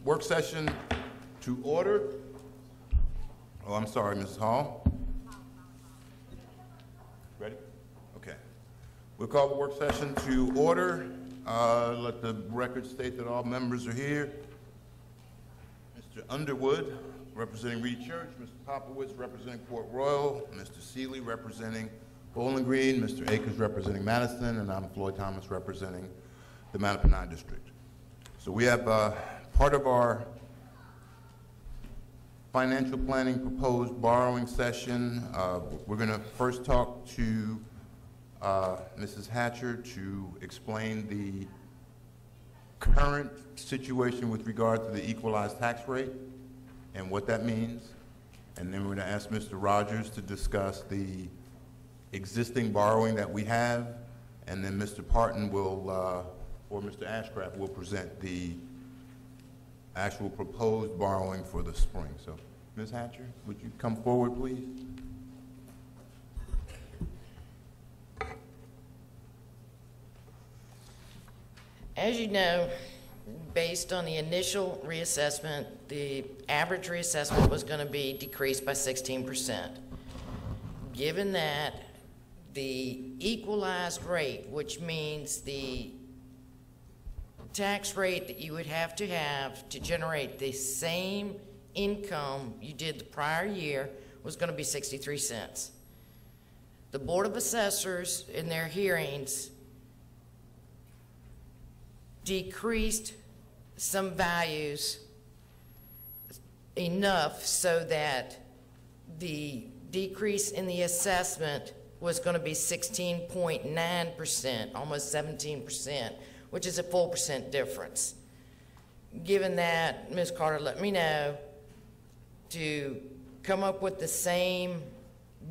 Work session to order. Oh, I'm sorry, Mrs. Hall. Ready? Okay. We'll call the work session to order. Let the record state that all members are here. Mr. Underwood, representing Reed Church, Mr. Popowitz, representing Port Royal, Mr. Seeley, representing Bowling Green, Mr. Akers, representing Madison, and I'm Floyd Thomas, representing the Mattapan District. So we have part of our financial planning proposed borrowing session. We're going to first talk to Mrs. Hatcher to explain the current situation with regard to the equalized tax rate and what that means. And then we're going to ask Mr. Rogers to discuss the existing borrowing that we have. And then Mr. Parton will, or Mr. Ashcraft will present the actual proposed borrowing for the spring. So, Ms. Hatcher, would you come forward, please? As you know, based on the initial reassessment, the average reassessment was going to be decreased by 16%. Given that, the equalized rate, which means the tax rate that you would have to generate the same income you did the prior year, was going to be 63 cents. The Board of Assessors, in their hearings, decreased some values enough so that the decrease in the assessment was going to be 16.9%, almost 17%, which is a full percent difference. Given that, Ms. Carter let me know to come up with the same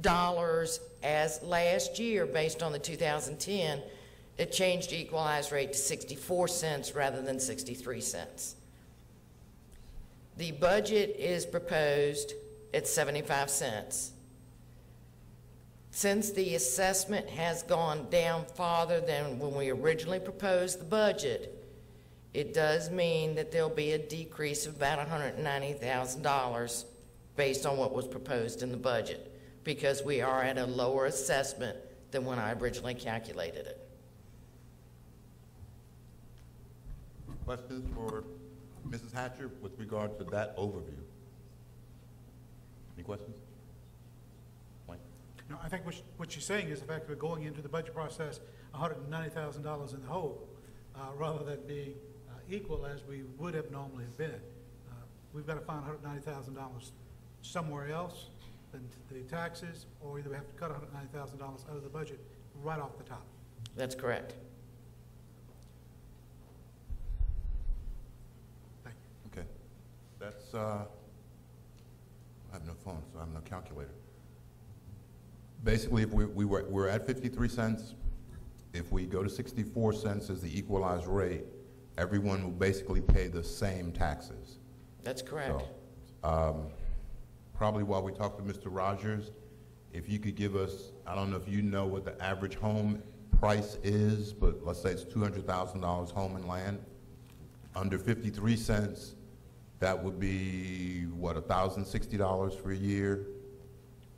dollars as last year based on the 2010, it changed the equalized rate to 64 cents rather than 63 cents. The budget is proposed at 75 cents. Since the assessment has gone down farther than when we originally proposed the budget, it does mean that there'll be a decrease of about $190,000 based on what was proposed in the budget, because we are at a lower assessment than when I originally calculated it. Questions for Mrs. Hatcher with regard to that overview? Any questions? Mike? No, I think what she's saying is the fact that we're going into the budget process $190,000 in the hole, rather than being equal as we would have normally have been. We've got to find $190,000 somewhere else than the taxes, or either we have to cut $190,000 out of the budget right off the top. That's correct. Thank you. Okay. That's, I have no phone, so I have no calculator. Basically, if we're at 53 cents, if we go to 64 cents as the equalized rate, everyone will basically pay the same taxes. That's correct. So, probably while we talk to Mr. Rogers, if you could give us, I don't know if you know what the average home price is, but let's say it's $200,000 home and land. Under 53 cents, that would be, what, $1,060 for a year?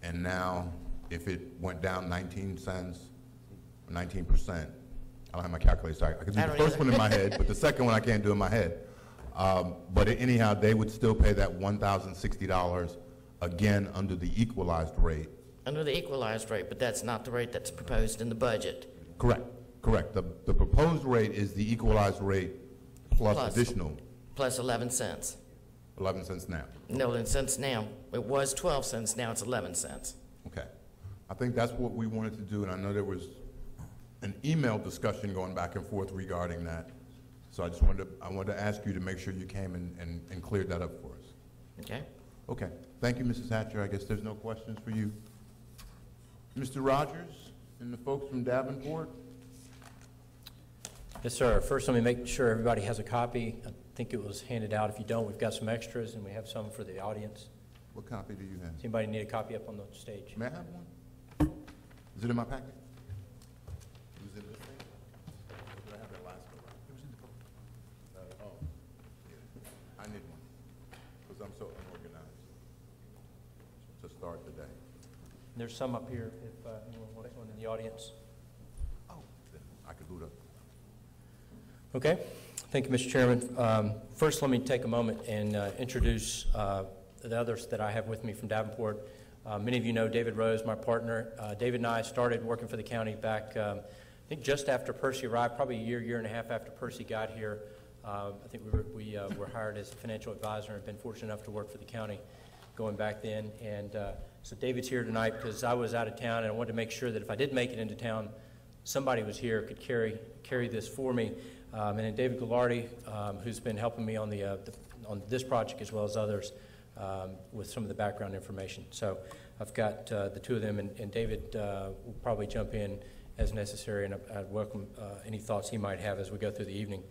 And now, if it went down 19 cents, 19%, I don't have my calculator, so I can do the first one in my head, but the second one I can't do in my head. But anyhow, they would still pay that $1,060 again under the equalized rate. Under the equalized rate, but that's not the rate that's proposed in the budget. Correct, correct. The proposed rate is the equalized rate plus additional. Plus 11 cents. 11 cents now. No, 11 cents now. It was 12 cents, now it's 11 cents. Okay. I think that's what we wanted to do, and I know there was an email discussion going back and forth regarding that. So I just wanted to ask you to make sure you came and cleared that up for us. Okay. Okay. Thank you, Mrs. Hatcher. I guess there's no questions for you. Mr. Rogers and the folks from Davenport. Yes, sir. First, let me make sure everybody has a copy. I think it was handed out. If you don't, we've got some extras, and we have some for the audience. What copy do you have? Does anybody need a copy up on the stage? May I have one? Is it in my packet? Is it in this thing? Did I have that last one? It was in the book. Oh, yeah. I need because I'm so unorganized to start the day. There's some up here if anyone wants one in the audience. Oh, then I could boot up. Okay. Thank you, Mr. Chairman. First, let me take a moment and introduce the others that I have with me from Davenport. Many of you know David Rose, my partner. David and I started working for the county back, I think just after Percy arrived, probably a year and a half after Percy got here. I think we were hired as a financial advisor and been fortunate enough to work for the county going back then. And so David's here tonight because I was out of town and I wanted to make sure that if I did make it into town, somebody was here could carry this for me. And then David Goulardi, who's been helping me on on this project as well as others with some of the background information. So I've got the two of them, and David will probably jump in as necessary, and I'd welcome any thoughts he might have as we go through the evening,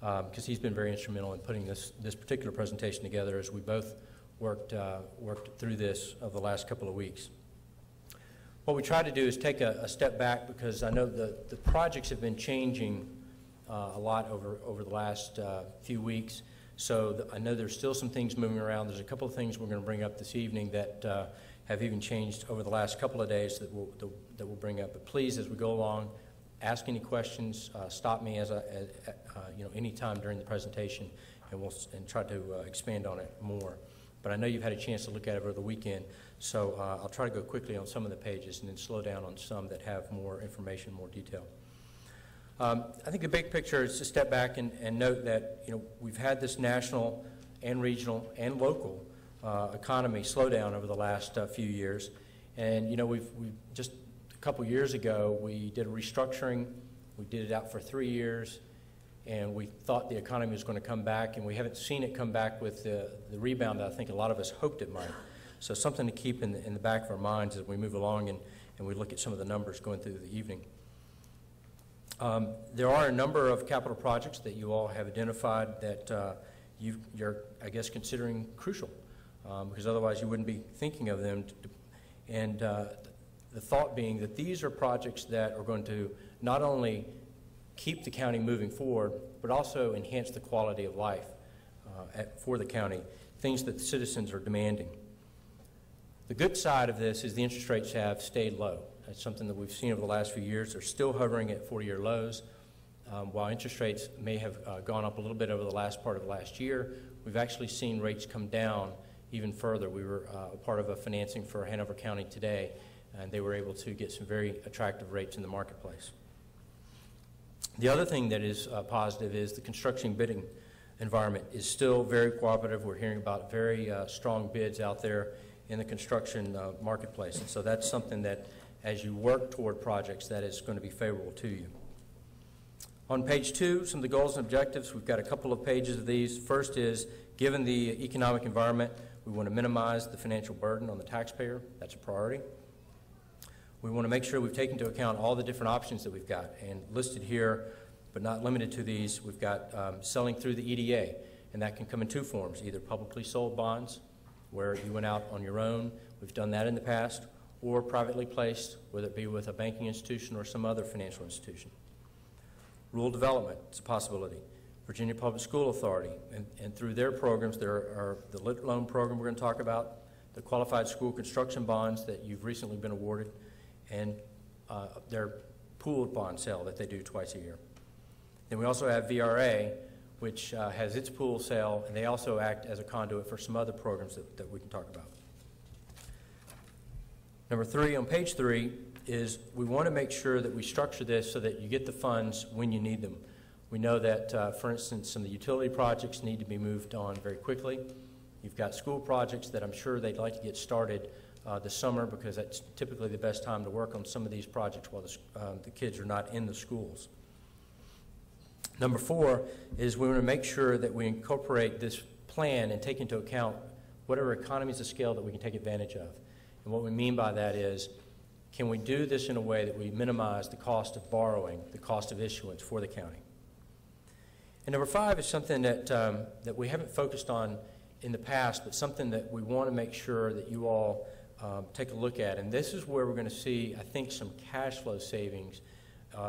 because he's been very instrumental in putting this particular presentation together as we both worked through this over the last couple of weeks. What we try to do is take a step back, because I know the projects have been changing a lot over the last few weeks. So I know there's still some things moving around. There's a couple of things we're going to bring up this evening that have even changed over the last couple of days that we'll bring up. But please, as we go along, ask any questions. Stop me any time during the presentation, and we'll try to expand on it more. But I know you've had a chance to look at it over the weekend, so I'll try to go quickly on some of the pages and then slow down on some that have more information, more detail. I think the big picture is to step back and note that we've had this national and regional and local economy slow down over the last few years, and we've just a couple years ago we did a restructuring. We did it out for 3 years, and we thought the economy was going to come back, and we haven't seen it come back with the rebound that I think a lot of us hoped it might. So something to keep in the back of our minds as we move along and we look at some of the numbers going through the evening. There are a number of capital projects that you all have identified that you're, I guess, considering crucial, because otherwise you wouldn't be thinking of them. And the thought being that these are projects that are going to not only keep the county moving forward, but also enhance the quality of life for the county, things that the citizens are demanding. The good side of this is the interest rates have stayed low. That's something that we've seen over the last few years. They're still hovering at 40-year lows. While interest rates may have gone up a little bit over the last part of last year, we've actually seen rates come down even further. We were a part of a financing for Hanover County today, and they were able to get some very attractive rates in the marketplace. The other thing that is positive is the construction bidding environment is still very cooperative. We're hearing about very strong bids out there in the construction marketplace, and so that's something that as you work toward projects, that is going to be favorable to you. On page 2, some of the goals and objectives, we've got a couple of pages of these. First is, given the economic environment, we want to minimize the financial burden on the taxpayer. That's a priority. We want to make sure we've taken into account all the different options that we've got, and listed here, but not limited to these, we've got selling through the EDA, and that can come in 2 forms, either publicly sold bonds, where you went out on your own, we've done that in the past, or privately placed, whether it be with a banking institution or some other financial institution. Rural development is a possibility. Virginia Public School Authority, and through their programs, there are the Lit Loan program we're going to talk about, the qualified school construction bonds that you've recently been awarded, and their pooled bond sale that they do twice a year. Then we also have VRA, which has its pool sale, and they also act as a conduit for some other programs that we can talk about. Number 3, on page 3, is we want to make sure that we structure this so that you get the funds when you need them. We know that, for instance, some of the utility projects need to be moved on very quickly. You've got school projects that I'm sure they'd like to get started this summer, because that's typically the best time to work on some of these projects while the kids are not in the schools. Number 4 is we want to make sure that we incorporate this plan and take into account whatever economies of scale that we can take advantage of. And what we mean by that is, can we do this in a way that we minimize the cost of borrowing, the cost of issuance for the county? And number 5 is something that, that we haven't focused on in the past, but something that we want to make sure that you all take a look at. And this is where we're going to see, I think, some cash flow savings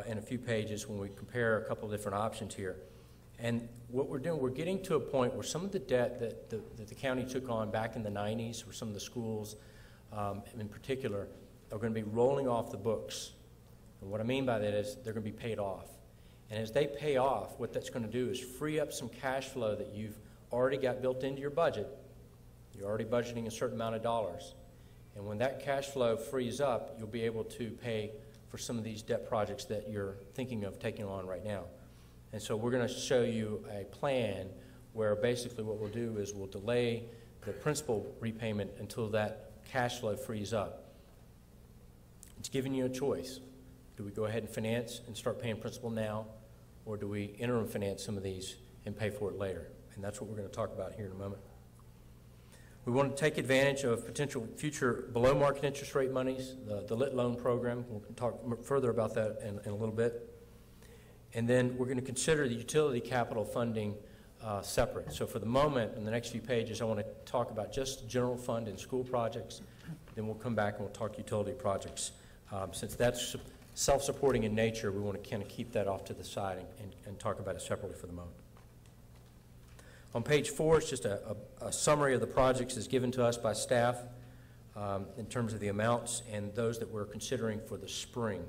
in a few pages when we compare a couple of different options here. And what we're doing, we're getting to a point where some of the debt that the county took on back in the 90s, for some of the schools in particular, are going to be rolling off the books. And what I mean by that is they're going to be paid off. And as they pay off, what that's going to do is free up some cash flow that you've already got built into your budget. You're already budgeting a certain amount of dollars. And when that cash flow frees up, you'll be able to pay for some of these debt projects that you're thinking of taking on right now. And so we're going to show you a plan where basically what we'll do is we'll delay the principal repayment until that cash flow frees up. It's giving you a choice. Do we go ahead and finance and start paying principal now, or do we interim finance some of these and pay for it later? And that's what we're going to talk about here in a moment. We want to take advantage of potential future below-market interest rate monies, the LIT loan program. We'll talk further about that in a little bit. And then we're going to consider the utility capital funding separate. So for the moment, in the next few pages, I want to talk about just general fund and school projects. Then we'll come back and we'll talk utility projects. Since that's self-supporting in nature, we want to kind of keep that off to the side and talk about it separately for the moment. On page 4, it's just a summary of the projects as given to us by staff in terms of the amounts and those that we're considering for the spring.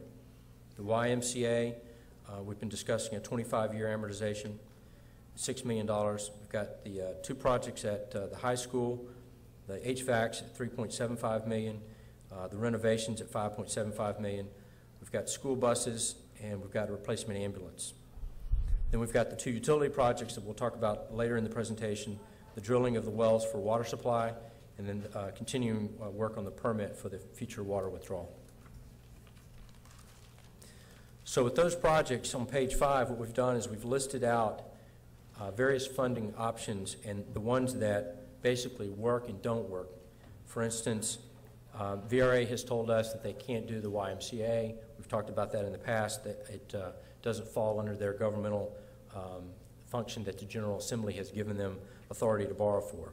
The YMCA, we've been discussing a 25-year amortization, $6 million. We've got the 2 projects at the high school, the HVACs at $3.75 million, the renovations at $5.75 million. We've got school buses, and we've got a replacement ambulance. Then we've got the 2 utility projects that we'll talk about later in the presentation, the drilling of the wells for water supply, and then continuing work on the permit for the future water withdrawal. So with those projects on page 5, what we've done is we've listed out various funding options and the ones that basically work and don't work. For instance, VRA has told us that they can't do the YMCA. We've talked about that in the past, that it doesn't fall under their governmental function that the General Assembly has given them authority to borrow for.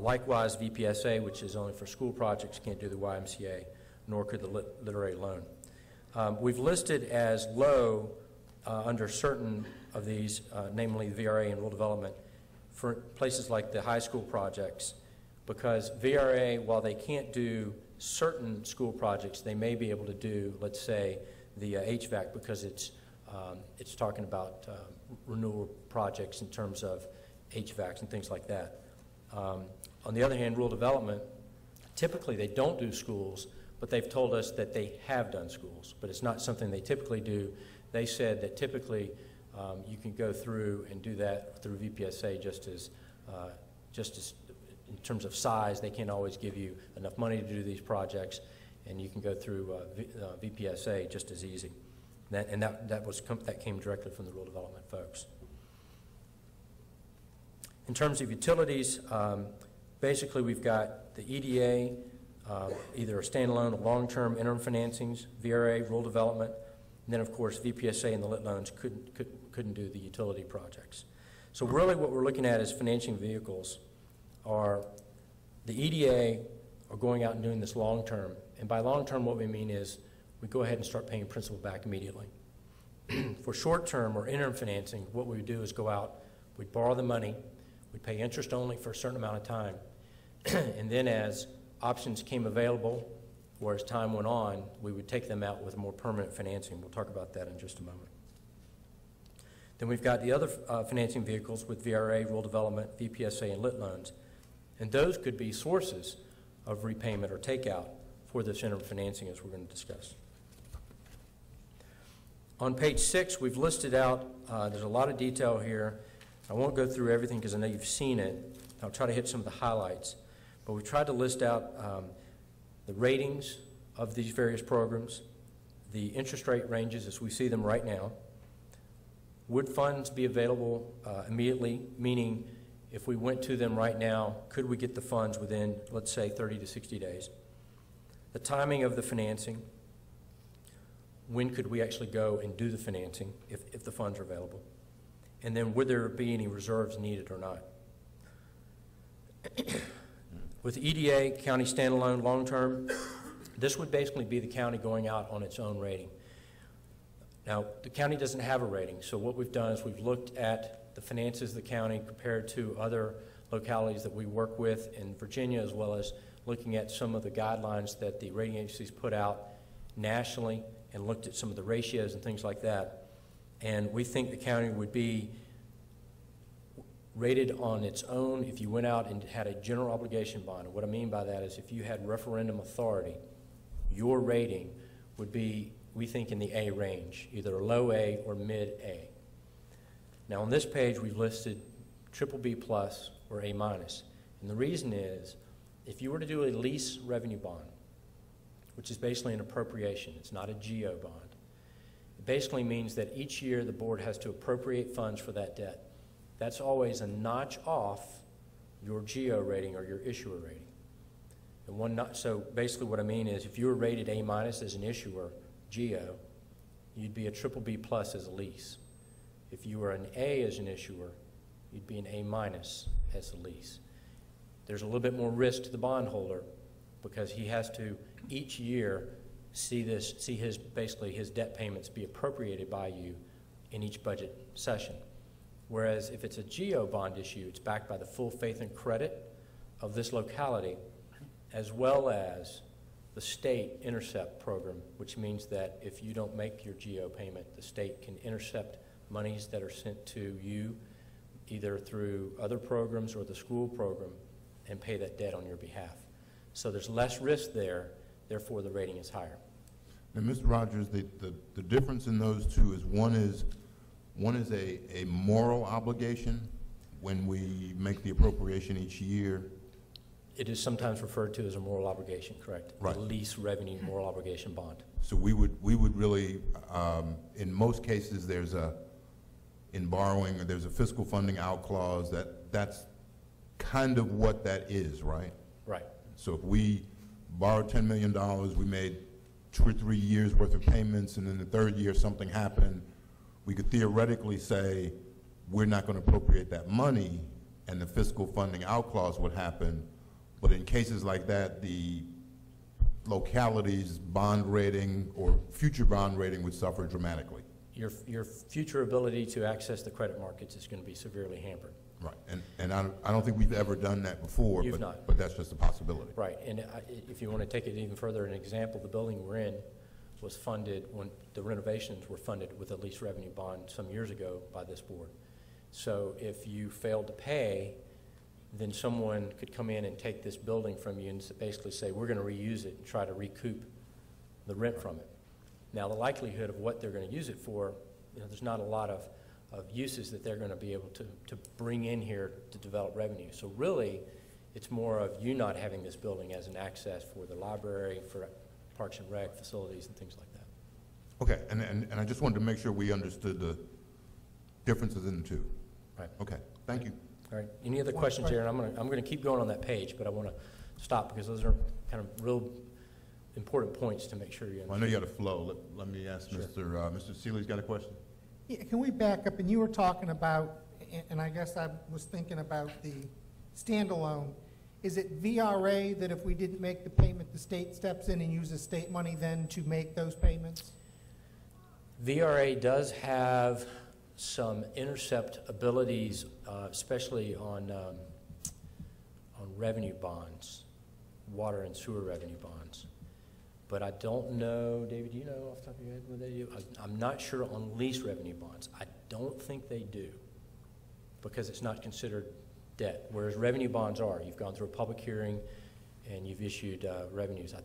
Likewise, VPSA, which is only for school projects, can't do the YMCA, nor could the literary loan. We've listed as low under certain of these, namely VRA and rural development, for places like the high school projects, because VRA, while they can't do certain school projects, they may be able to do, let's say, the HVAC, because it's talking about renewal projects in terms of HVACs and things like that. On the other hand, rural development, typically they don't do schools, but they've told us that they have done schools, but it's not something they typically do. They said that typically you can go through and do that through VPSA just as in terms of size. They can't always give you enough money to do these projects, and you can go through VPSA just as easy. That came directly from the rural development folks. In terms of utilities, basically we've got the EDA, either a standalone or long-term interim financings, VRA, rural development, and then of course VPSA and the lit loans couldn't do the utility projects. So really what we're looking at as financing vehicles are the EDA are going out and doing this long-term, and by long-term what we mean is we go ahead and start paying principal back immediately. For short-term or interim financing, what we would do is go out, we'd borrow the money, we'd pay interest only for a certain amount of time, and then as options came available, or as time went on, we would take them out with more permanent financing. We'll talk about that in just a moment. Then we've got the other financing vehicles with VRA, rural development, VPSA, and lit loans, and those could be sources of repayment or takeout for this interim financing, as we're going to discuss. On page 6, we've listed out, there's a lot of detail here. I won't go through everything because I know you've seen it. I'll try to hit some of the highlights. But we've tried to list out the ratings of these various programs, the interest rate ranges as we see them right now. Would funds be available immediately, meaning if we went to them right now, could we get the funds within, let's say, 30 to 60 days? The timing of the financing, when could we actually go and do the financing if the funds are available? And then would there be any reserves needed or not? With EDA, county standalone long-term, this would basically be the county going out on its own rating. Now, the county doesn't have a rating, so what we've done is we've looked at the finances of the county compared to other localities that we work with in Virginia, as well as looking at some of the guidelines that the rating agencies put out nationally and looked at some of the ratios and things like that. And we think the county would be rated on its own if you went out and had a general obligation bond. And what I mean by that is if you had referendum authority, your rating would be, we think, in the A range, either low A or mid A. Now on this page we've listed triple B plus or A minus. And the reason is, if you were to do a lease revenue bond, which is basically an appropriation, it's not a GO bond, it basically means that each year the board has to appropriate funds for that debt. That's always a notch off your GO rating or your issuer rating. And so basically what I mean is if you were rated A minus as an issuer, GO, you'd be a triple B plus as a lease. If you were an A as an issuer, you'd be an A minus as a lease. There's a little bit more risk to the bondholder because he has to each year see his debt payments be appropriated by you in each budget session. Whereas if it's a GO bond issue, it's backed by the full faith and credit of this locality, as well as the state intercept program, which means that if you don't make your GO payment, the state can intercept monies that are sent to you either through other programs or the school program and pay that debt on your behalf. So there's less risk there, therefore the rating is higher. Now, Mr. Rogers, the difference in those two is one is a moral obligation when we make the appropriation each year. It is sometimes referred to as a moral obligation, correct? Right. A lease revenue moral obligation bond. So we would really, in most cases, in borrowing, there's a fiscal funding out clause that's kind of what that is, right? Right. So if we borrowed $10 million, we made 2 or 3 years worth of payments, and in the third year something happened, we could theoretically say we're not going to appropriate that money, and the fiscal funding out clause would happen. But in cases like that, the locality's bond rating or future bond rating would suffer dramatically. Your future ability to access the credit markets is going to be severely hampered. Right, and I don't think we've ever done that before. You've not. But that's just a possibility. Right, and if you want to take it even further, an example, the building we're in was funded, when the renovations were funded with a lease revenue bond some years ago by this board. So if you failed to pay, then someone could come in and take this building from you and basically say, we're going to reuse it and try to recoup the rent from it. Now, the likelihood of what they're going to use it for, there's not a lot of uses that they're going to be able to bring in here to develop revenue. So really, it's more of you not having this building as an access for the library, for Parks and Rec facilities and things like that. Okay, and I just wanted to make sure we understood the differences in the two. Right. Okay, thank you. All right. Any other questions, Aaron? I'm going to keep going on that page, but I want to stop because those are kind of real important points to make sure you understand. Well, I know you got a flow. Let me ask Sure. Mr. Seeley's got a question. Yeah, can we back up? And you were talking about, and I guess I was thinking about the standalone. Is it VRA that if we didn't make the payment, the state steps in and uses state money then to make those payments? VRA does have some intercept abilities, especially on revenue bonds, water and sewer revenue bonds. But I don't know, David, do you know off the top of your head what they do? I'm not sure on lease revenue bonds. I don't think they do because it's not considered debt, whereas revenue bonds are. You've gone through a public hearing and you've issued revenues. I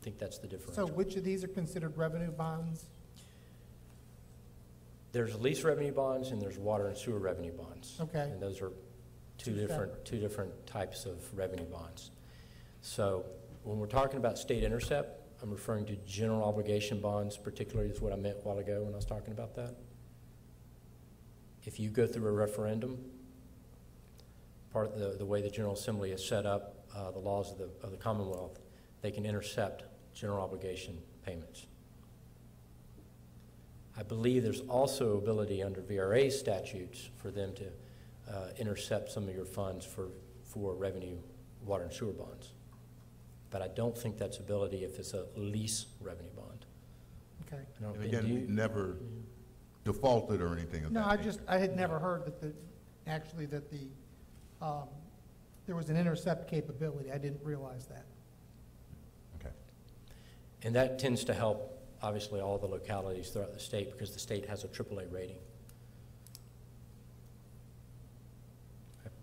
think that's the difference. So which of these are considered revenue bonds? There's lease revenue bonds and there's water and sewer revenue bonds. Okay. And those are two different types of revenue bonds. So when we're talking about state intercept, I'm referring to general obligation bonds, particularly is what I meant a while ago when I was talking about that. If you go through a referendum, part of the way the General Assembly has set up the laws of the Commonwealth, they can intercept general obligation payments. I believe there's also ability under VRA statutes for them to intercept some of your funds for revenue, water and sewer bonds. But I don't think that's ability if it's a lease revenue bond. Okay. And again, defaulted or anything of No, that nature. I had never heard that there was an intercept capability. I didn't realize that. Okay. And that tends to help, obviously, all the localities throughout the state because the state has a AAA rating. Okay.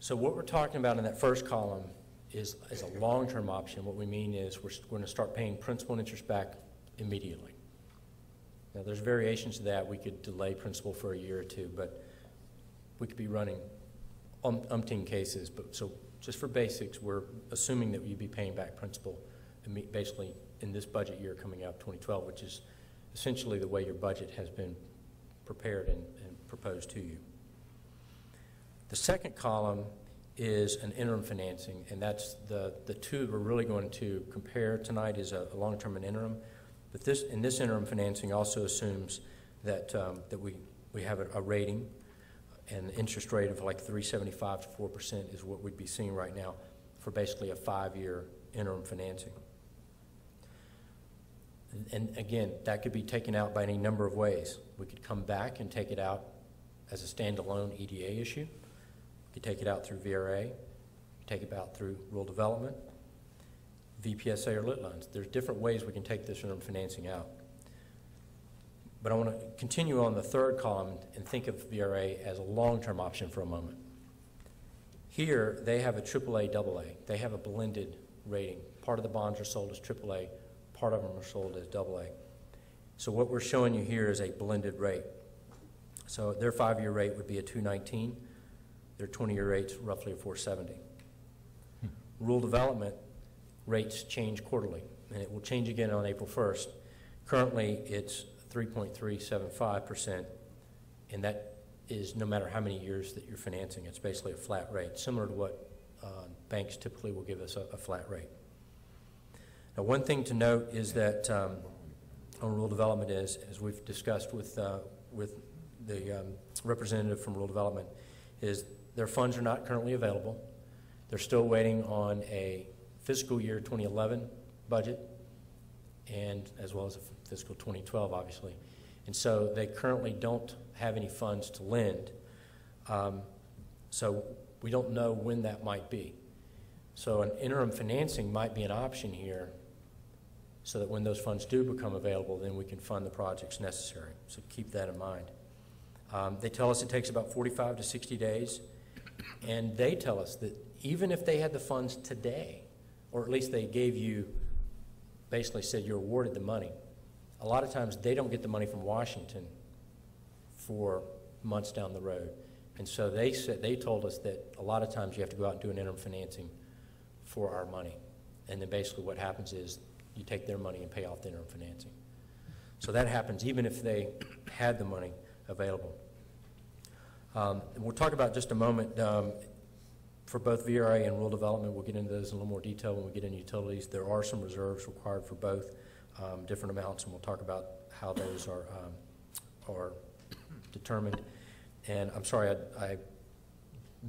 So what we're talking about in that first column is a long-term option. What we mean is we're going to start paying principal and interest back immediately. Now, there's variations to that. We could delay principal for a year or two, but we could be running umpteen cases. But so just for basics, we're assuming that you'd be paying back principal basically in this budget year coming out 2012, which is essentially the way your budget has been prepared and proposed to you. The second column is an interim financing, and that's the two we're really going to compare tonight is a long-term and interim. But this interim financing also assumes that that we have a rating, and the interest rate of like 3.75 to 4% is what we'd be seeing right now for basically a 5-year interim financing. And again, that could be taken out by any number of ways. We could come back and take it out as a standalone EDA issue. We could take it out through VRA, take it out through rural development, VPSA or lit loans. There's different ways we can take this interim financing out. But I want to continue on the third column and think of VRA as a long-term option for a moment. Here, they have a AAA, AA. They have a blended rating. Part of the bonds are sold as AAA, part of them are sold as AA. So what we're showing you here is a blended rate. So their 5-year rate would be a 219. Their 20-year rate's roughly a 470. Rural development rates change quarterly, and it will change again on April 1st. Currently, it's 3.375%, and that is no matter how many years that you're financing. It's basically a flat rate, similar to what banks typically will give us a flat rate. Now, one thing to note is that on rural development is, as we've discussed with the representative from rural development, is their funds are not currently available. They're still waiting on a fiscal year 2011 budget, and as well as a fiscal 2012, obviously. And so they currently don't have any funds to lend. So we don't know when that might be. So an interim financing might be an option here so that when those funds do become available, then we can fund the projects necessary. So keep that in mind. They tell us it takes about 45 to 60 days, and they tell us that even if they had the funds today, or at least they gave you, basically said you're awarded the money, a lot of times they don't get the money from Washington for months down the road. And so they told us that a lot of times you have to go out and do an interim financing for our money. And then basically what happens is you take their money and pay off the interim financing. So that happens even if they had the money available. We'll talk about just a moment for both VRA and rural development. We'll get into those in a little more detail when we get into utilities. There are some reserves required for both, different amounts, and we'll talk about how those are determined. And I'm sorry, I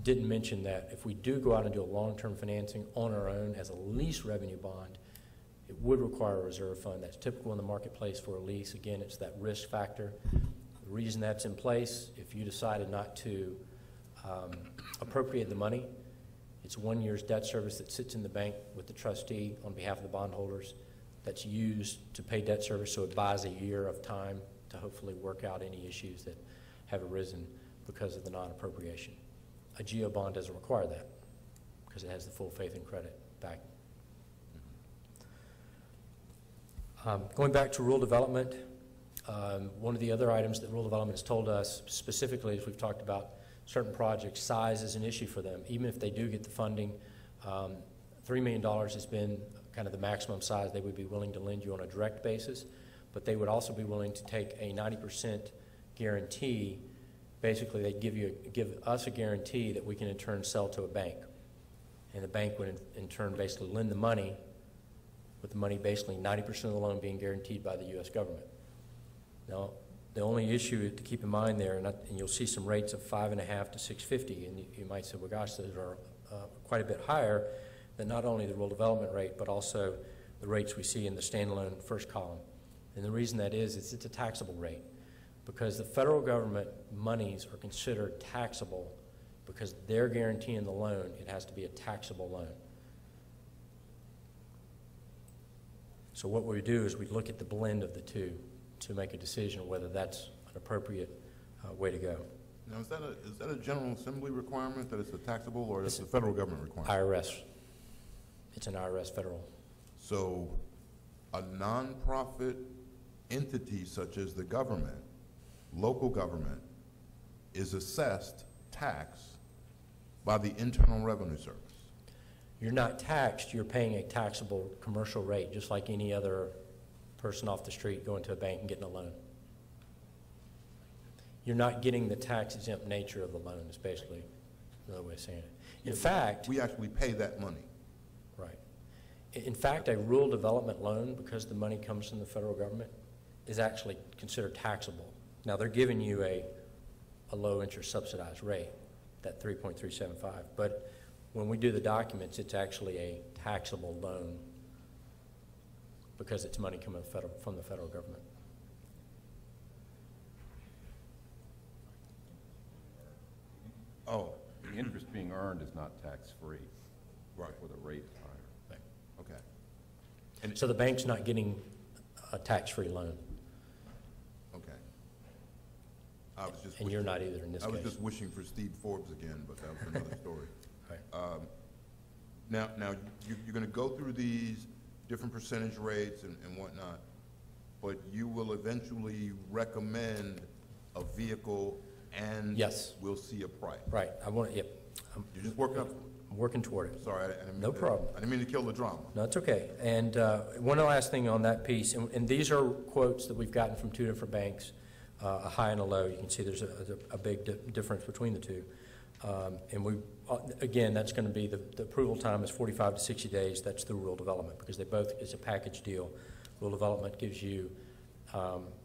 didn't mention that if we do go out and do a long-term financing on our own as a lease revenue bond, it would require a reserve fund. That's typical in the marketplace for a lease. Again, it's that risk factor. The reason that's in place, if you decided not to appropriate the money, it's 1 year's debt service that sits in the bank with the trustee on behalf of the bondholders that's used to pay debt service, so it buys a year of time to hopefully work out any issues that have arisen because of the non-appropriation. A GO bond doesn't require that because it has the full faith and credit back. Going back to rural development, one of the other items that rural development has told us specifically is we've talked about certain projects, size is an issue for them. Even if they do get the funding, $3 million has been kind of the maximum size they would be willing to lend you on a direct basis, but they would also be willing to take a 90% guarantee. Basically, they'd give us a guarantee that we can in turn sell to a bank. And the bank would in turn basically lend the money, with the money basically 90% of the loan being guaranteed by the U.S. government. Now, the only issue to keep in mind there, and you'll see some rates of 5.5 to 650, and you might say, well, gosh, those are quite a bit higher than not only the rural development rate, but also the rates we see in the standalone first column. And the reason that is it's a taxable rate, because the federal government monies are considered taxable because they're guaranteeing the loan. It has to be a taxable loan. So what we do is we look at the blend of the two to make a decision on whether that's an appropriate way to go. Now, is that a General Assembly requirement that it's a taxable, or is it a federal government requirement? IRS. It's an IRS federal. So a nonprofit entity such as the government, local government, is assessed tax by the Internal Revenue Service. You're not taxed, you're paying a taxable commercial rate, just like any other person off the street going to a bank and getting a loan. You're not getting the tax-exempt nature of the loan, is basically another way of saying it. In fact, we actually pay that money. right. In fact, a rural development loan, because the money comes from the federal government, is actually considered taxable. Now, they're giving you a low-interest subsidized rate, that 3.375, but when we do the documents, it's actually a taxable loan because it's money coming from the federal government. Oh, The interest being earned is not tax-free. right, Or the rate is higher. Right. okay. And, So the bank's not getting a tax-free loan, okay. I was just and you're wishing- not either in this I was case. just wishing for Steve Forbes again, but that was another story. Right. Now you're going to go through these different percentage rates and whatnot, but you will eventually recommend a vehicle and Yes. we'll see a price. Right, I want, yep, You're just working up, I'm working toward it. sorry, I didn't mean No to- problem. I didn't mean to kill the drama. No, it's okay. And one last thing on that piece, and these are quotes that we've gotten from two different banks, a high and a low. You can see there's a big difference between the two. And we, again, that's going to be, the approval time is 45 to 60 days. That's through rural development, because they both, it's a package deal. Rural development gives you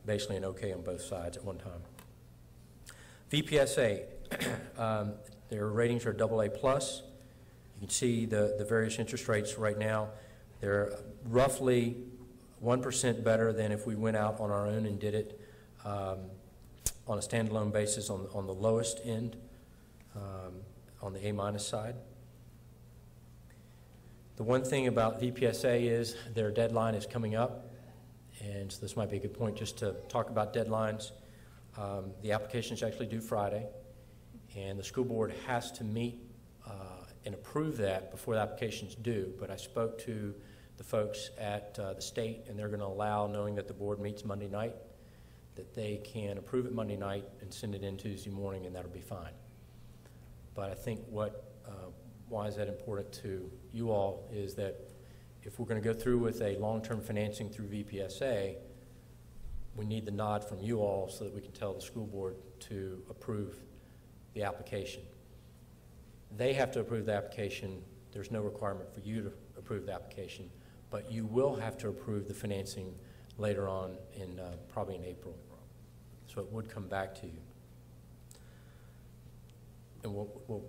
basically an okay on both sides at one time. VPSA, their ratings are AA+. You can see the various interest rates right now. They're roughly 1% better than if we went out on our own and did it on a standalone basis on the lowest end, on the A- side. The one thing about VPSA is their deadline is coming up, and so this might be a good point just to talk about deadlines. The application is actually due Friday, and the school board has to meet and approve that before the application is due. But I spoke to the folks at the state, and they're going to allow, knowing that the board meets Monday night, that they can approve it Monday night and send it in Tuesday morning, and that'll be fine. But I think why is that important to you all is that if we're going to go through with a long-term financing through VPSA, we need the nod from you all so that we can tell the school board to approve the application. They have to approve the application. There's no requirement for you to approve the application, but you will have to approve the financing later on in probably in April. So it would come back to you. And we'll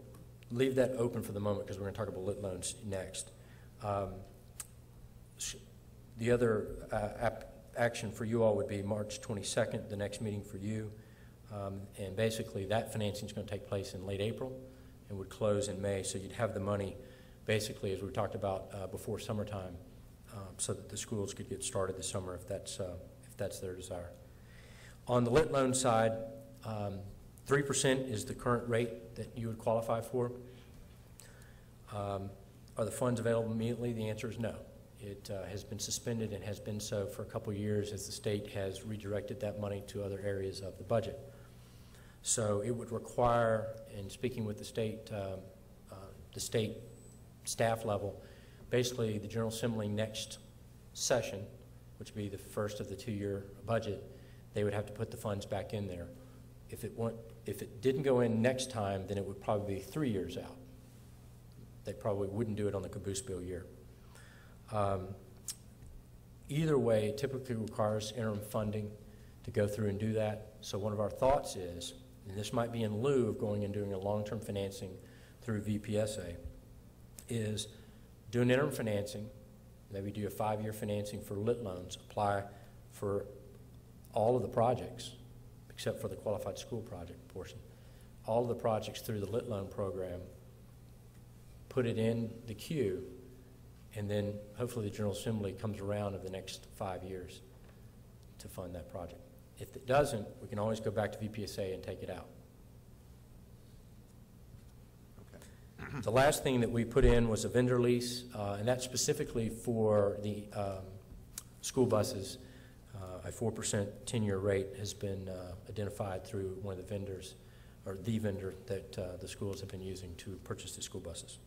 leave that open for the moment because we're going to talk about lit loans next. The other action for you all would be March 22nd, the next meeting for you. And basically that financing is going to take place in late April and would close in May. So you'd have the money basically, as we talked about, before summertime, so that the schools could get started this summer if that's their desire. On the lit loan side, 3% is the current rate that you would qualify for. Are the funds available immediately? The answer is no. It has been suspended and has been so for a couple of years as the state has redirected that money to other areas of the budget. So it would require, in speaking with the state staff level, basically the General Assembly next session, which would be the first of the two-year budget, they would have to put the funds back in there. If it didn't go in next time, then it would probably be 3 years out. They probably wouldn't do it on the caboose bill year. Either way, it typically requires interim funding to go through and do that. So one of our thoughts is, and this might be in lieu of going and doing a long-term financing through VPSA, is do an interim financing, maybe do a 5-year financing for lit loans, apply for all of the projects, except for the qualified school project portion. All of the projects through the lit loan program, put it in the queue, and then hopefully the General Assembly comes around in the next 5 years to fund that project. If it doesn't, we can always go back to VPSA and take it out. Okay. The last thing that we put in was a vendor lease, and that's specifically for the school buses. A 4% 10-year rate has been identified through one of the vendors, or the vendor that the schools have been using to purchase the school buses.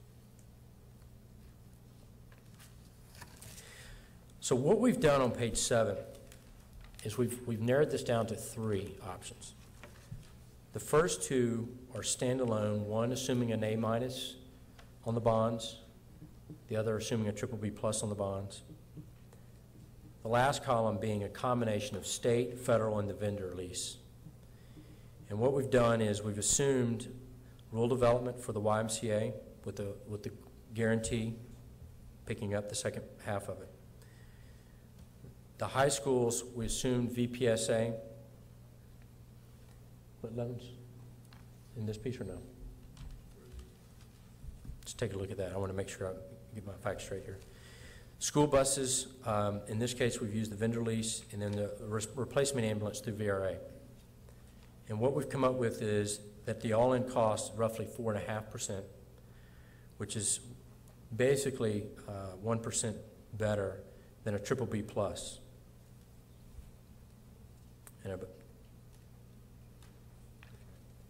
So what we've done on page 7 is we've narrowed this down to 3 options. The first 2 are standalone, one assuming an A- on the bonds, the other assuming a BBB+ on the bonds. The last column being a combination of state, federal, and the vendor lease. And what we've done is we've assumed rural development for the YMCA with the guarantee picking up the second half of it. The high schools, we assumed VPSA. What loans? In this piece or no? Let's take a look at that. I want to make sure I get my facts straight here. School buses, in this case, we've used the vendor lease, and then the replacement ambulance through VRA. And what we've come up with is that the all-in cost is roughly 4.5%, which is basically 1% better than a BBB+. And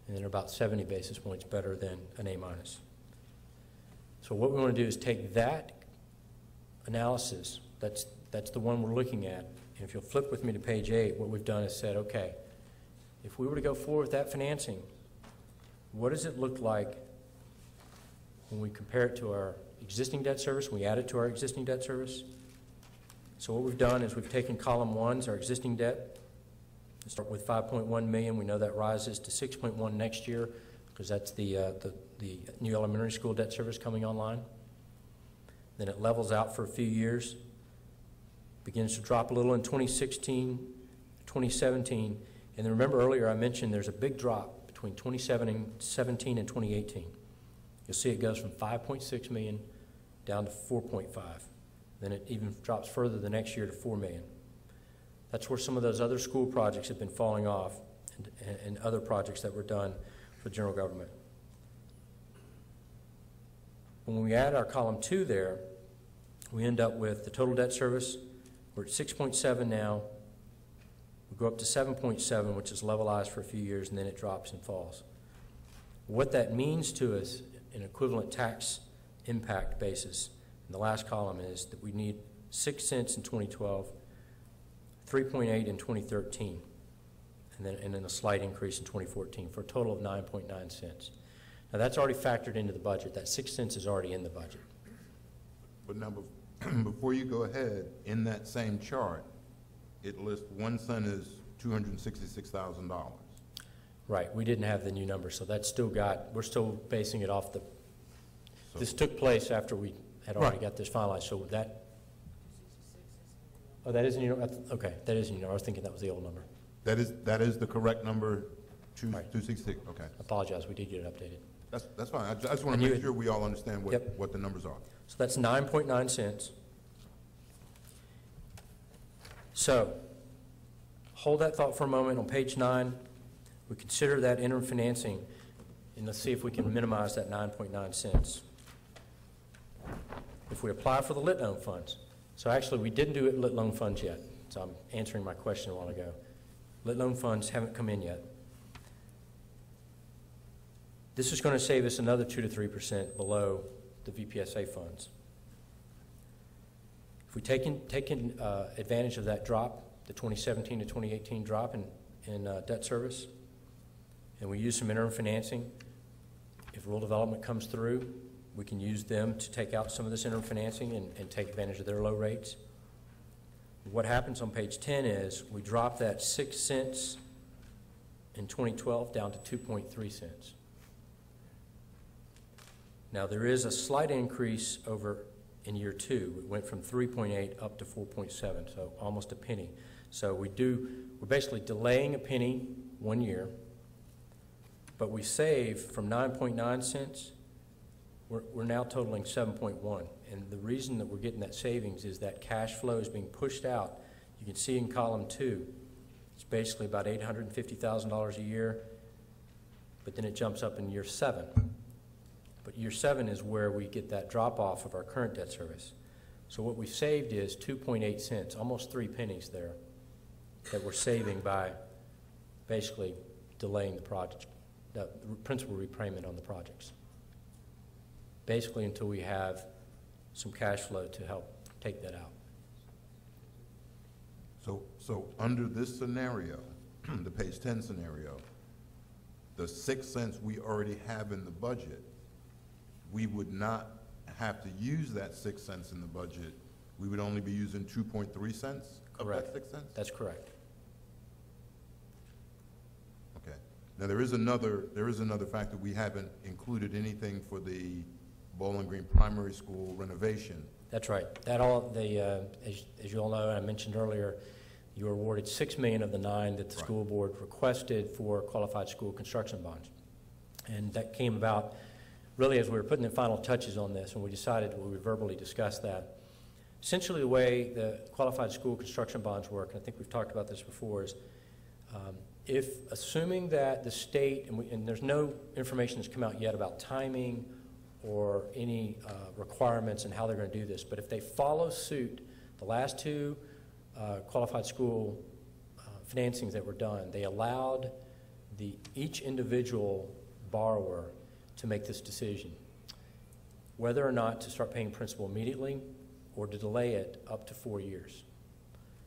then about 70 basis points better than an A-. So what we want to do is take that analysis, that's the one we're looking at, and if you'll flip with me to page 8, what we've done is said, okay, if we were to go forward with that financing, what does it look like when we compare it to our existing debt service, when we add it to our existing debt service? So what we've done is we've taken column 1's our existing debt. We start with 5.1 million. We know that rises to 6.1 next year because that's the new elementary school debt service coming online. Then it levels out for a few years, begins to drop a little in 2016, 2017, and then remember earlier I mentioned there's a big drop between 2017 and 2018. You'll see it goes from 5.6 million down to 4.5. Then it even drops further the next year to 4 million. That's where some of those other school projects have been falling off and other projects that were done for general government. When we add our column 2 there, we end up with the total debt service. We're at 6.7 now. We go up to 7.7, which is levelized for a few years, and then it drops and falls. What that means to us in equivalent tax impact basis in the last column is that we need 6 cents in 2012, 3.8 in 2013, and then a slight increase in 2014 for a total of 9.9 cents. Now that's already factored into the budget. That 6 cents is already in the budget. But now, before you go ahead, in that same chart, it lists 1 cent is $266,000. Right, we didn't have the new number, so that's still we're still basing it off this took place after we had already got this finalized, so that, oh, that isn't your, okay, that isn't your, I was thinking that was the old number. That is the correct number, 266, okay. I apologize, we did get it updated. That's fine, I just want to make sure we all understand what the numbers are. So that's 9.9 cents. So, hold that thought for a moment. On page 9, we consider that interim financing, and let's see if we can minimize that 9.9 cents. If we apply for the lit loan funds, so actually we didn't do it lit loan funds yet, so I'm answering my question a while ago. Lit loan funds haven't come in yet. This is going to save us another 2 to 3% below the VPSA funds. If we take advantage of that drop, the 2017 to 2018 drop in debt service, and we use some interim financing, if rural development comes through, we can use them to take out some of this interim financing and take advantage of their low rates. What happens on page 10 is we drop that 6 cents in 2012 down to 2.3 cents. Now there is a slight increase over in year 2. It went from 3.8 up to 4.7, so almost a penny. So we're basically delaying a penny 1 year, but we save from 9.9 cents, we're now totaling 7.1. And the reason that we're getting that savings is that cash flow is being pushed out. You can see in column 2, it's basically about $850,000 a year, but then it jumps up in year 7. But year 7 is where we get that drop off of our current debt service. So what we saved is 2.8 cents, almost 3 pennies there, that we're saving by basically delaying the project, the principal repayment on the projects. Basically until we have some cash flow to help take that out. So under this scenario, the page 10 scenario, the 6 cents we already have in the budget, we would not have to use that 6 cents in the budget. We would only be using 2.3 cents of that 6 cents? That's correct. Okay. Now there is another factor. We haven't included anything for the Bowling Green Primary School renovation. That's right. That all as you all know, and I mentioned earlier, you were awarded $6 million of the $9 million that the school board requested for qualified school construction bonds, and that came about really as we were putting the final touches on this, and we decided we verbally discussed that. Essentially, the way the qualified school construction bonds work, and I think we've talked about this before, is if assuming that the state, and there's no information that's come out yet about timing or any requirements and how they're going to do this, but if they follow suit, the last 2 qualified school financings that were done, they allowed each individual borrower to make this decision, whether or not to start paying principal immediately or to delay it up to 4 years.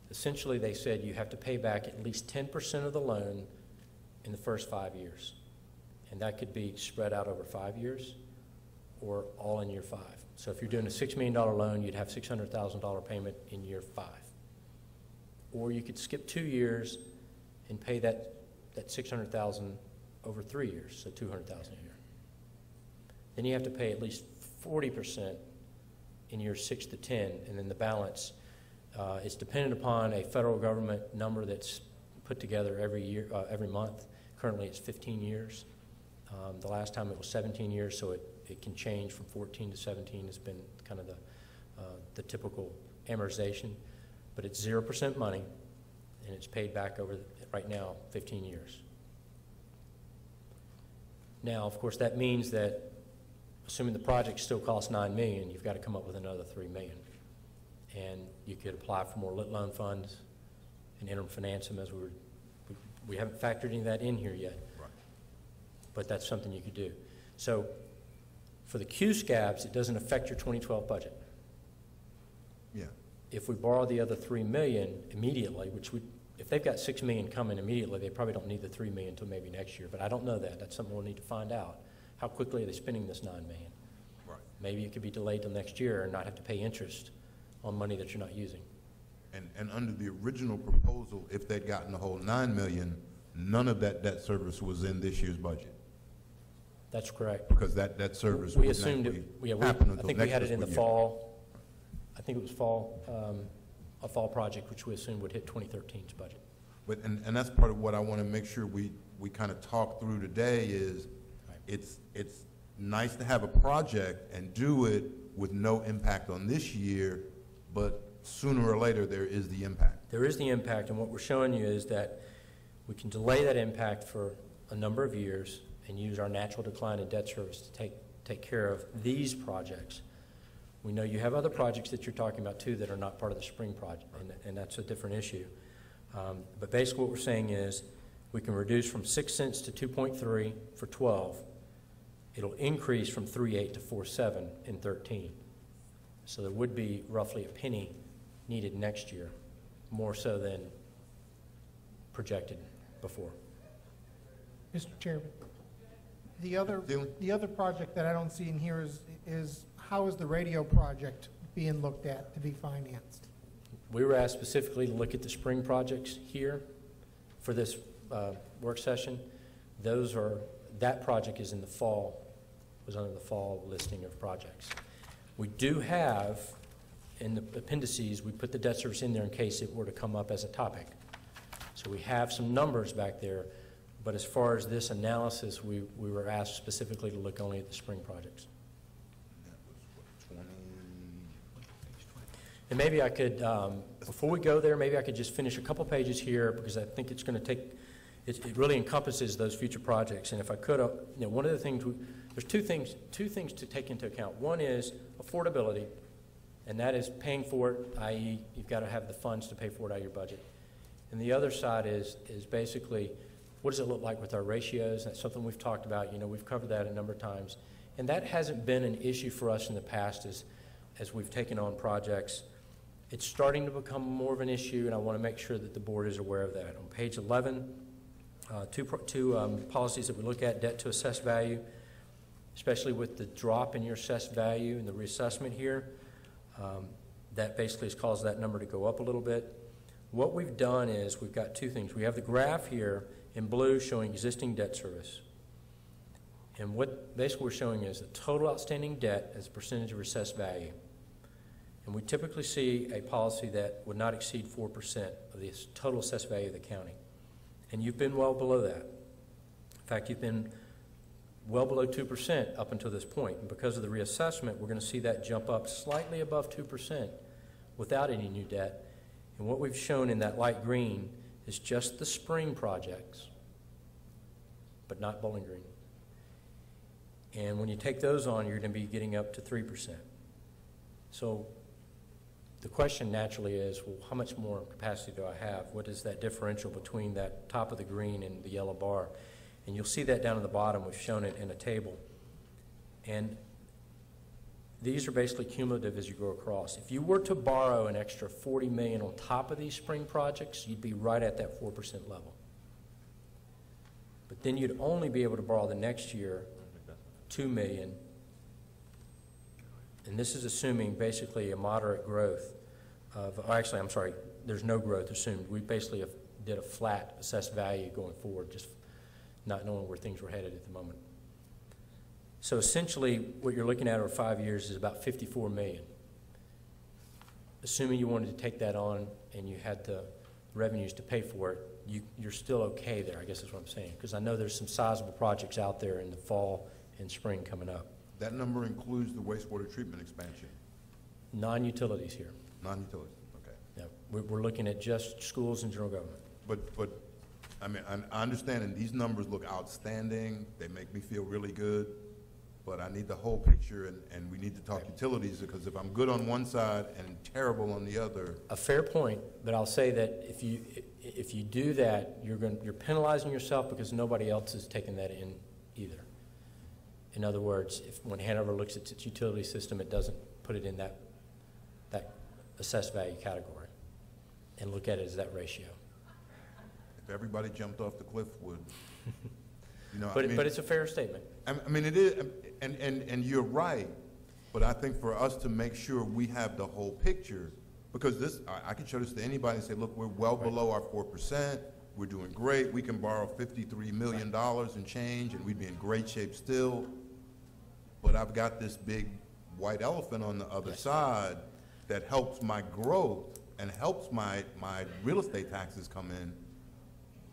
Essentially, they said you have to pay back at least 10% of the loan in the first 5 years, and that could be spread out over 5 years or all in year 5. So if you're doing a $6 million loan, you'd have $600,000 payment in year 5. Or you could skip 2 years and pay that $600,000 over 3 years, so $200,000 a year. Then you have to pay at least 40% in years 6 to 10, and then the balance is dependent upon a federal government number that's put together every year, every month. Currently, it's 15 years. The last time it was 17 years, so it can change from 14 to 17. It's been kind of the typical amortization, but it's 0% money, and it's paid back over right now 15 years. Now, of course, that means that assuming the project still costs $9 million, you've got to come up with another $3 million. And you could apply for more lit loan funds and interim finance them, as we haven't factored any of that in here yet. Right. But that's something you could do. So for the Q-scabs, it doesn't affect your 2012 budget. Yeah. If we borrow the other $3 million immediately, if they've got $6 million coming immediately, they probably don't need the $3 million until maybe next year. But I don't know that. That's something we'll need to find out. How quickly are they spending this $9 million? Right. Maybe it could be delayed till next year and not have to pay interest on money that you're not using. And under the original proposal, if they'd gotten the whole $9 million, none of that debt service was in this year's budget. That's correct. Because that debt service We wouldn't assumed actually it. happen I until think next we had it in the fiscal year. fall. I think it was fall, a fall project, which we assumed would hit 2013's budget. But and that's part of what I want to make sure we kind of talk through today is Right. it's nice to have a project and do it with no impact on this year, but sooner or later there is the impact. There is the impact, and what we're showing you is that we can delay that impact for a number of years and use our natural decline in debt service to take care of these projects. We know you have other projects that you're talking about too that are not part of the spring project, and that's a different issue. But basically what we're saying is we can reduce from 6 cents to 2.3 for 12. It'll increase from 3.8 to 4.7 in 13. So there would be roughly a penny needed next year, more so than projected before. Mr. Chairman, the other project that I don't see in here is how is the radio project being looked at to be financed? We were asked specifically to look at the spring projects here for this work session. That project is in the fall, was under the fall listing of projects. We do have in the appendices, we put the debt service in there in case it were to come up as a topic. So we have some numbers back there, but as far as this analysis, we were asked specifically to look only at the spring projects. That was what, 20? And maybe I could, before we go there, maybe I could just finish a couple pages here, because I think it's going to take, it really encompasses those future projects. And if I could, one of the things, there's two things to take into account. One is affordability, and that is paying for it, i.e. you've got to have the funds to pay for it out of your budget. And the other side is basically, what does it look like with our ratios? That's something we've talked about. We've covered that a number of times. And that hasn't been an issue for us in the past as we've taken on projects. It's starting to become more of an issue, and I want to make sure that the board is aware of that. On page 11, two policies that we look at, debt to assessed value, especially with the drop in your assessed value and the reassessment here, that basically has caused that number to go up a little bit. What we've done is we've got two things. We have the graph here in blue showing existing debt service. And what basically we're showing is the total outstanding debt as a percentage of assessed value. And we typically see a policy that would not exceed 4% of the total assessed value of the county. And you've been well below that. In fact, you've been well below 2% up until this point. And because of the reassessment, we're going to see that jump up slightly above 2% without any new debt. And what we've shown in that light green is just the spring projects, but not Bowling Green. And when you take those on, you're going to be getting up to 3%. So the question naturally is, well, how much more capacity do I have? What is that differential between that top of the green and the yellow bar? And you'll see that down at the bottom. We've shown it in a table. And these are basically cumulative as you go across. If you were to borrow an extra $40 million on top of these spring projects, you'd be right at that 4% level. But then you'd only be able to borrow the next year $2 million. And this is assuming basically a moderate growth of, actually, I'm sorry, there's no growth assumed. We basically did a flat assessed value going forward, just not knowing where things were headed at the moment. So essentially, what you're looking at over 5 years is about $54 million. Assuming you wanted to take that on and you had the revenues to pay for it, you're still okay there, I guess is what I'm saying. Because I know there's some sizable projects out there in the fall and spring coming up. That number includes the wastewater treatment expansion? Non-utilities here. Non-utilities, okay. Yeah, we're looking at just schools and general government. But I mean, I understand, and these numbers look outstanding. They make me feel really good. But I need the whole picture, and we need to talk utilities, because if I'm good on one side and terrible on the other. A fair point, but I'll say that if you do that, you're penalizing yourself because nobody else is taking that in either. In other words, when Hanover looks at its utility system, it doesn't put it in that assessed value category and look at it as that ratio. If everybody jumped off the cliff, would But it's a fair statement. I mean, it is, and you're right, but I think for us to make sure we have the whole picture, because this, I can show this to anybody and say, look, we're well below our 4%, we're doing great, we can borrow $53 million and change, and we'd be in great shape still, but I've got this big white elephant on the other side that helps my growth and helps my real estate taxes come in.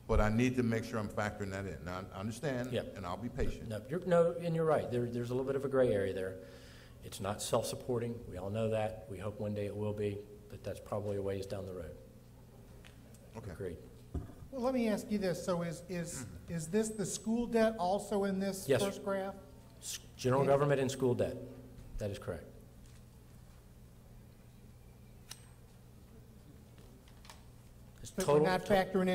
But I need to make sure I'm factoring that in. Now, I understand, and I'll be patient. And you're right. There's a little bit of a gray area there. It's not self-supporting. We all know that. We hope one day it will be, but that's probably a ways down the road. Okay. Agreed. Well, let me ask you this. So is this the school debt also in this Yes, first sir. graph? General government and school debt. That is correct. But we're not factoring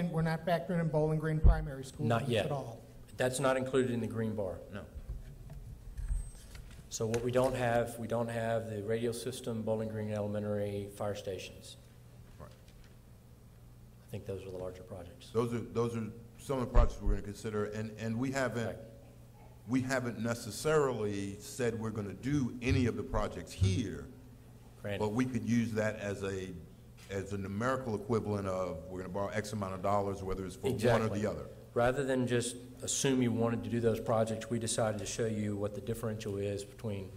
in Bowling Green Primary School Not yet. at all. That's not included in the green bar, no. So what we don't have the radio system, Bowling Green Elementary, fire stations. Right. I think those are the larger projects. Those are some of the projects we're going to consider, and we haven't necessarily said we're going to do any of the projects here, Granted. but we could use that as a numerical equivalent of we're going to borrow X amount of dollars, whether it's for one or the other. Rather than just assume you wanted to do those projects, we decided to show you what the differential is between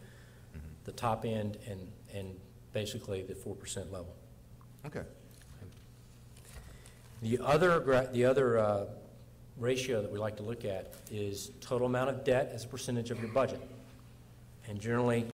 the top end and basically the 4% level. Okay. The other ratio that we like to look at is total amount of debt as a percentage of your budget. And generally,